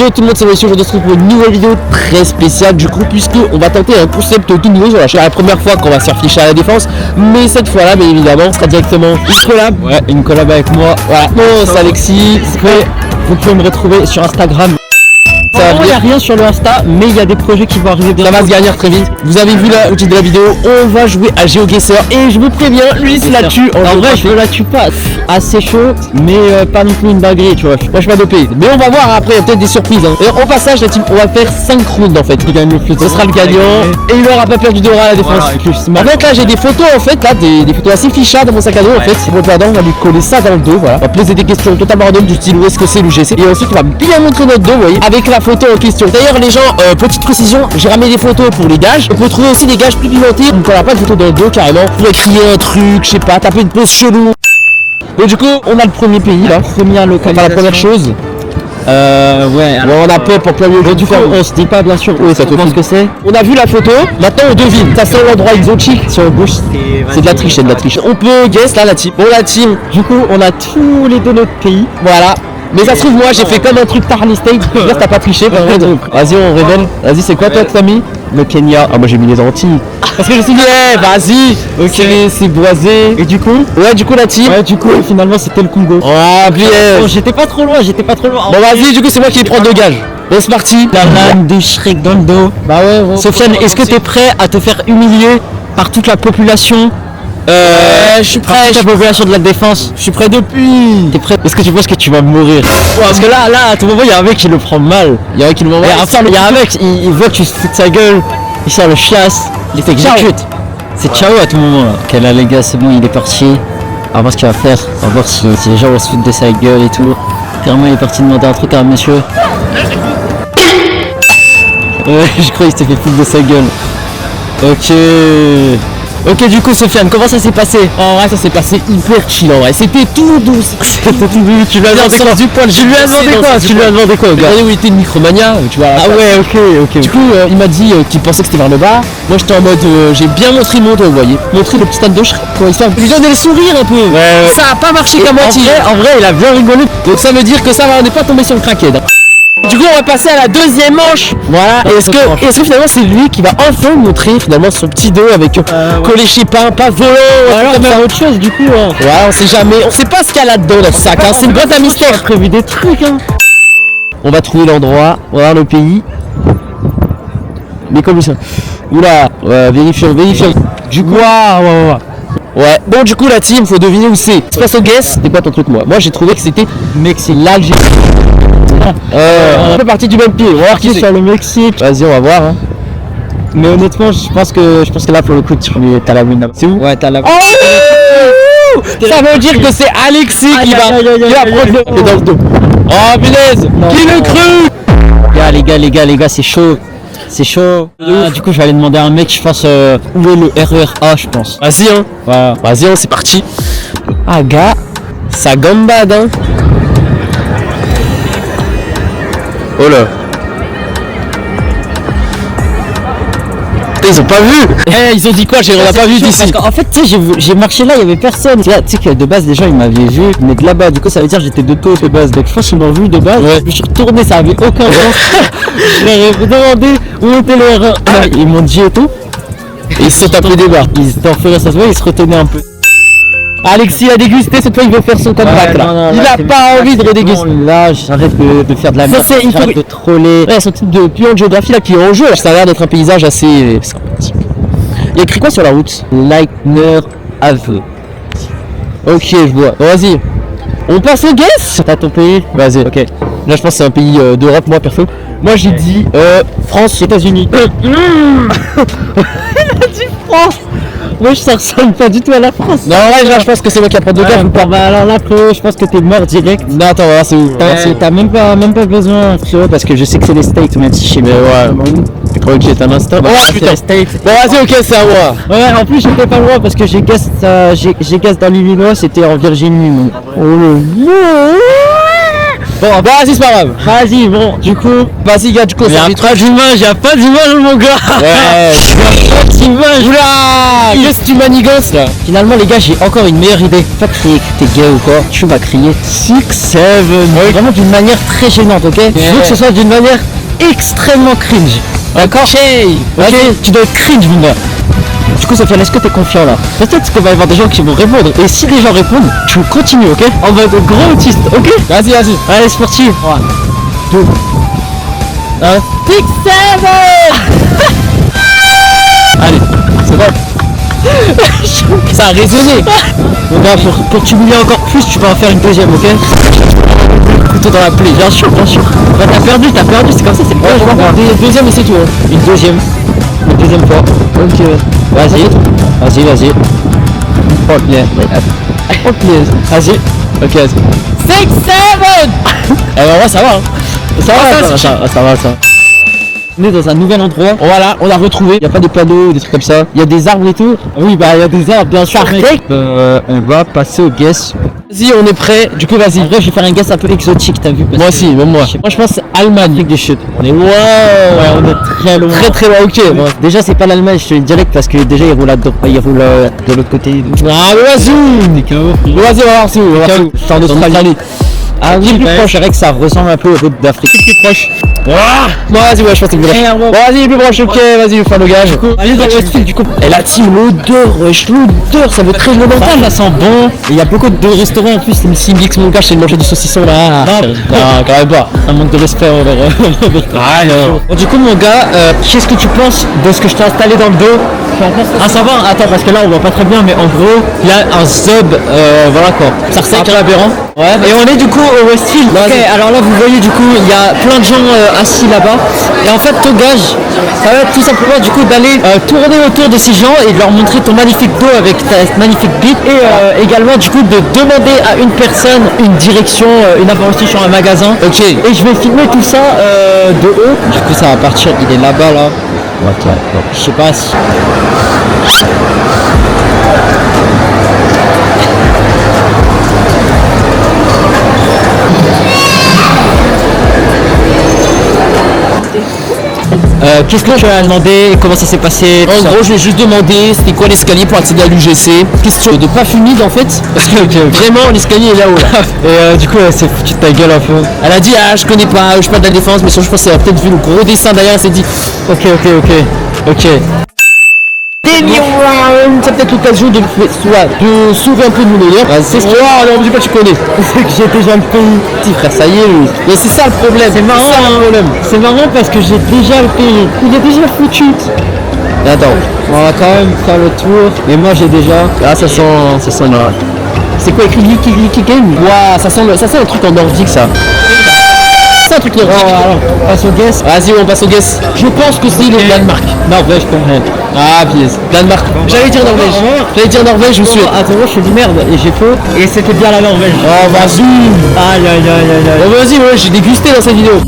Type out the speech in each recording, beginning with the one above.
Yo tout le monde, c'est Monsieur, aujourd'hui on se retrouve pour une nouvelle vidéo très spéciale du coup, puisque on va tenter un concept tout nouveau sur la chaîne. C'est la première fois qu'on va se faire ficher à la défense, mais cette fois là, bien évidemment, ce sera directement une collab. Ouais, une collab avec moi. Voilà, bon, c'est Alexis. Vous pouvez me retrouver sur Instagram. Il n'y a rien sur le Insta, mais il y a des projets qui vont arriver bientôt. Ça va se gagner très vite. Vous avez vu le titre de la vidéo, on va jouer à GeoGuessr et je vous préviens, lui il la tue. En vrai, je la tue pas. Assez chaud, mais pas non plus une dinguerie, tu vois. Moi je suis pas dopé. Mais on va voir après, il y a peut-être des surprises. Hein. Et au passage, la team, on va faire 5 rounds en fait. Qui gagne le plus, ce sera le gagnant. Et il aura pas perdu d'aura à la défense. Voilà, en fait, là j'ai des photos en fait, là des photos assez fichardes dans mon sac à dos en fait. Pour le perdant, on va lui coller ça dans le dos. Voilà. On va poser des questions totalement random du style où est-ce que c'est l'UGC. Et ensuite, on va bien montrer notre dos, vous voyez, avec la photo en question. D'ailleurs les gens, petite précision, j'ai ramené des photos pour les gages. On peut trouver aussi des gages plus pimentés. On ne collera pas de photos dans le dos carrément. Pour écrire un truc, je sais pas, taper une pause chelou. Donc du coup, on a le premier pays là, première localisation. Enfin, la première chose. Ouais, on a pop en plein milieu. Du coup, on se dit pas bien sûr. Oui, ça te ce que c'est. On a vu la photo, maintenant on devine. Ça sent l'endroit exotique sur gauche. C'est de la triche, c'est de la triche. On peut guess là la team. Bon la team, du coup, on a tous les deux notre pays. Voilà. Mais ça se trouve, moi j'ai fait comme un truc Tarly State. Là t'as pas triché. Vas-y, on révèle. Vas-y, c'est quoi toi que t'as mis? Le Kenya. Ah, moi j'ai mis les Antilles. Parce que je me suis dit, vas-y. Ok, c'est boisé. Et du coup? Ouais, du coup la team. Ouais, du coup, finalement c'était le Congo. Oh, bien. J'étais pas trop loin, Bon, vas-y, du coup, c'est moi qui vais prendre 2 gages. Bon, c'est parti. La lame de Shrek dans le dos. Bah ouais, bon. Sofiane, est-ce que t'es prêt à te faire humilier par toute la population? Je suis prêt. Toute la population de la défense. Je suis prêt depuis. T'es prêt? Est-ce que tu penses que tu vas mourir? Parce que là, à tout moment, il y a un mec qui le prend mal. Il y a un mec qui le prend mal. Il y a un mec, il voit que tu te fous de sa gueule. Il sort le chiasse. Il t'exécute. C'est ciao à tout moment là. Ok là les gars, c'est bon, il est parti. On va voir ce qu'il va faire. On va voir si les gens vont se foutre de sa gueule et tout. Clairement, il est parti demander un truc à un monsieur. Ouais, je crois qu'il s'était fait foutre de sa gueule. Ok, du coup, Sofiane, comment ça s'est passé? En vrai, ça s'est passé hyper chill en vrai. C'était tout doux. Tu lui as demandé quoi? Tu lui as demandé quoi, gars? Où il était de Micromania, tu vois. Ah ouais, ok. Du coup, il m'a dit qu'il pensait que c'était vers le bas. Moi, j'étais en mode, j'ai bien montré mon dos, vous voyez. Montré le petit stade de Shrek, quoi. Histoire de lui donner le sourire un peu. Ouais. Ça a pas marché qu'à moitié. En vrai, il a bien rigolé. Donc ça veut dire que ça va, on n'est pas tombé sur le crackhead. Du coup on va passer à la deuxième manche. Voilà. Est-ce que finalement c'est lui qui va enfin montrer finalement son petit dos avec collé chez pas volant. Alors on a autre chose du coup. Ouais, on sait jamais. On sait pas ce qu'il y a là-dedans dans ce sac. Hein. C'est une boîte à mystère. On a prévu des trucs. Hein. On va trouver l'endroit. On va voir le pays. Mais comme ça. Oula. Vérifions. Du coup. Ouais, bon du coup la team, faut deviner où c'est. C'est pas au guess, c'était quoi ton truc moi? Moi j'ai trouvé que c'était Mexique, l'Algérie. On fait partie du même pied, on va voir qui c'est. Sur le Mexique. Vas-y, on va voir. Hein. Mais honnêtement, je pense que là pour le coup, t'as la win. C'est où? Ouais, t'as la win. Oh ça veut dire que c'est Alexis qui va prendre le dans le dos. Oh punaise, qui le cru? Les gars, c'est chaud. C'est chaud. Du coup, je vais aller demander à un mec, je pense, où est le RERA, je pense. Vas-y, hein. Voilà. Vas-y, c'est parti. Ah, gars, ça gambade, hein. Oh là. Ils ont pas vu. Ils ont dit quoi? On a pas vu d'ici. En fait, tu sais, j'ai marché là, il y avait personne. Tu sais que de base, les gens ils m'avaient vu, mais de là-bas, du coup, ça veut dire que j'étais de dos de base. Donc je pense qu'ils m'ont vu de base. Ouais. Je me suis retourné, ça avait aucun sens. Je leur ai demandé où était le erreur. Ils m'ont dit et tout. Et ils se sont tapés des barres. Ils étaient en feu, ça se voit, ils se retenaient un peu. Alexis a dégusté, cette fois il veut faire son comeback là. Non, il a pas envie de redéguster. Là, j'arrête de faire de la merde. J'arrête de troller. Ouais, son type de puant de géographie là qui est en jeu. Ça a l'air d'être un paysage assez sympathique. Il y a écrit quoi sur la route? Leitner Ave. Ok, je vois. Bon, vas-y. On passe au guess? T'as ton pays? Vas-y, ok. Là, je pense que c'est un pays d'Europe, moi perso. Moi, j'ai dit France, États-Unis. Il a dit France. Moi ça ressemble pas du tout à la France. Non ouais, genre, je pense que c'est moi qui apprends de gars. Bah alors là je pense que t'es mort direct. Non attends, on va voir c'est où. T'as même pas besoin, tu vois, parce que je sais que c'est les States, même si je sais. Mais ouais. Tu crois que j'ai un instant? Oh putain. Bon vas-y, ok, c'est à moi. Ouais, en plus j'étais pas loin parce que j'ai gaz dans l'Illinois, c'était en Virginie. Oh le Bon, bah vas-y, c'est pas grave. Vas-y, bon, du coup. Vas-y, gars, du coup, Y'a pas d'image, y'a pas d'image, mon gars. Ouais. Y'a pas d'image. Oula, qu'est-ce que tu manigances là? Finalement, les gars, j'ai encore une meilleure idée. Pas crier que t'es gay ou quoi. Tu vas crier 6-7. Vraiment d'une manière très gênante, ok? Je veux que ce soit d'une manière extrêmement cringe. D'accord? Ok, tu dois être cringe, mon gars. Du coup, Sofiane, est-ce que t'es confiant là? Peut-être qu'il va y avoir des gens qui vont répondre. Et si les gens répondent, tu continues, ok? En mode gros autiste, ok? Vas-y. Allez, c'est parti. 3, 2, 1. 6, 7. Allez, c'est bon. Ça a résonné. Mon gars, pour t'humilier encore plus, tu vas en faire une deuxième, ok? Couteau dans la plaie, bien sûr. Bah, t'as perdu, c'est comme ça, c'est le Deuxième et c'est tout. Hein. Une deuxième fois. Ok. Vas-y. Oh, bien. Vas-y. Ok, vas-y. 6, 7. Eh ben, ouais, ça va. Hein. Ça va. On est dans un nouvel endroit. Voilà, on a retrouvé. Il n'y a pas des panneaux, des trucs comme ça. Il y a des arbres et tout. Oui, bah il y a des arbres, bien sûr. On va passer au guess. Vas-y, on est prêt. Du coup, vas-y. En vrai, je vais faire un guess un peu exotique, t'as vu? Moi aussi, même moi. Moi, je pense que c'est Allemagne. Truc de chute. On est loin. Ouais, on est très loin. Très loin, ok. Bon. Déjà, c'est pas l'Allemagne, je te le dis direct parce que déjà, il roule de l'autre côté. Ah, mais vas-y. Vas-y, on va voir si. C'est en Australie. Ah oui, plus proche, c'est vrai que ça ressemble un peu aux routes d'Afrique. Plus proche. Bon, vas-y, ouais, je pense que c'est plus proche. Bon, vas-y, plus proche, ok, vas-y, faire le gage. Allez dans Westfield, du coup. Et là, l'odeur, ça veut très le mental. Ça sent bon. Il y a beaucoup de restaurants en plus. Si Mix mon gars, c'est de manger du saucisson là. Non, quand même pas. Un manque de respect envers. Ah non. Bon, du coup, mon gars, qu'est-ce que tu penses de ce que je t'ai installé dans le dos? Ah, ça va. Attends, parce que là, on voit pas très bien, mais en gros, il y a un sub. Voilà quoi. Ça ressemble à l'aberrant. Ouais. Et on est du coup au Westfield. Ok, alors là, vous voyez, du coup, il y a plein de gens assis là-bas. Et en fait, ton gage, ça va être tout simplement du coup d'aller tourner autour de ces gens et de leur montrer ton magnifique dos avec ta magnifique bite. Et également, du coup, de demander à une personne une direction, une information sur un magasin. Ok. Et je vais filmer tout ça de haut. Du coup, ça va partir. Il est là-bas, là. Ok. Je sais pas si. Qu'est-ce que tu as demandé? Comment ça s'est passé? En gros, je vais juste demander c'était quoi l'escalier pour accéder à l'UGC. Question de pas fumide en fait. Parce que vraiment, l'escalier est là-haut. Là. Et du coup, elle s'est foutue de ta gueule un peu. Elle a dit, ah, je connais pas, je suis pas de la défense, mais surtout, je pense qu'elle a peut-être vu le gros dessin derrière, elle s'est dit, Ok. c'est peut-être l'occasion de s'ouvrir un peu de mon honneur. C'est ce que alors on dit pas tu connais. C'est que j'ai déjà le pays. Petit frère, ça y est, lui. Mais c'est ça le problème. C'est marrant, c'est marrant parce que j'ai déjà le pays. Il est déjà foutu. Attends, On va quand même faire le tour. Mais moi j'ai déjà. ah ça sent là. C'est quoi écrit Licky Game? Waouh, ça sent un truc en nordique ça. C'est un truc nordique. Alors, on passe au guess. Vas-y, on passe au guess. Je pense que c'est le Danemark. Norvège, quand même. Ah, pièce. Danemark. J'allais dire Norvège, je me suis. Attends, moi je fais du merde et j'ai faux. Et c'était bien la Norvège. Oh, vas-y. Aïe. Oh, vas-y, ouais, j'ai dégusté dans cette vidéo.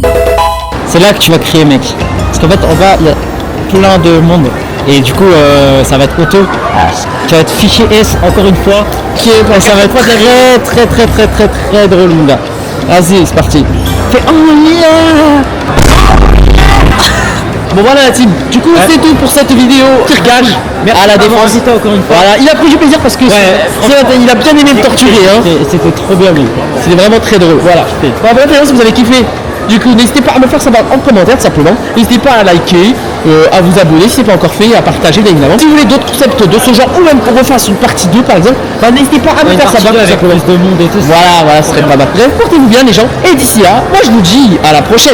C'est là que tu vas crier, mec. Parce qu'en fait, il y a plein de monde. Et du coup, ça va être auto. Tu vas être fichier S encore une fois. Et ça va être très drôle, mon gars. Vas-y, c'est parti. Fais oh yeah. Bon voilà la team, du coup c'est tout pour cette vidéo. Tire gage à la défense. Encore une fois. Voilà, il a pris du plaisir parce que il a bien aimé me torturer. Hein. C'était trop bien, mec. C'était vraiment très drôle. Voilà. Bon, voilà, si vous avez kiffé. Du coup, n'hésitez pas à me faire savoir en commentaire tout simplement. N'hésitez pas à liker, à vous abonner si ce n'est pas encore fait et à partager bien évidemment. Si vous voulez d'autres concepts de ce genre ou même qu'on refasse une partie 2 par exemple, bah, n'hésitez pas à me faire savoir avec plus de monde et tout. Voilà, ce serait pas mal. Bref, portez-vous bien les gens et d'ici là, moi je vous dis à la prochaine.